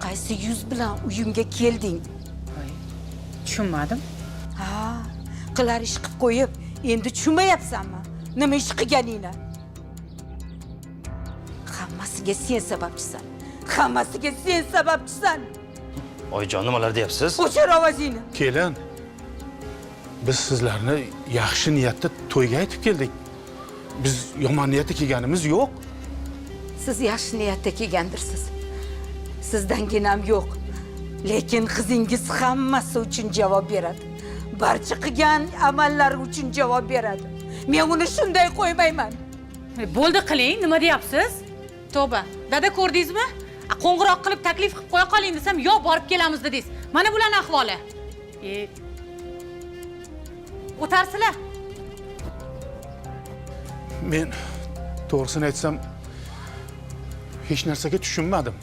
qaysi yuz bilan uyimga kelding? Tushunmadim. Ha, qilar ish qilib qo'yib, endi tushunmayapsanmi? Nima ish qilganingni? Hammasiga sen sababchisan. Hammasiga sen sababchisan. Oyijon, nimalar deyapsiz? O'chir ovozingni. Kelin, biz sizlarni yaxshi niyatda to'yga aytib keldik. Biz yomon niyatda kelganimiz yo'q. Siz yaxshi niyatda kelgandirsiz. Sizdanginam yo'q. Lekin qizingiz hammasi uchun javob beradi. Barcha qilgan amallari uchun javob beradi. Men uni shunday qo'ymayman. Bo'ldi qiling, nima deyapsiz? Tavba. Dada ko'rdingizmi? Qo'ng'iroq qilib taklif qilib qo'ya qoling desam, "Yo'q, borib kelamiz" dedingiz. Mana bularning ahvoli. O'tarsizlar. Men to'g'risini aytsam hech narsaga tushunmadim.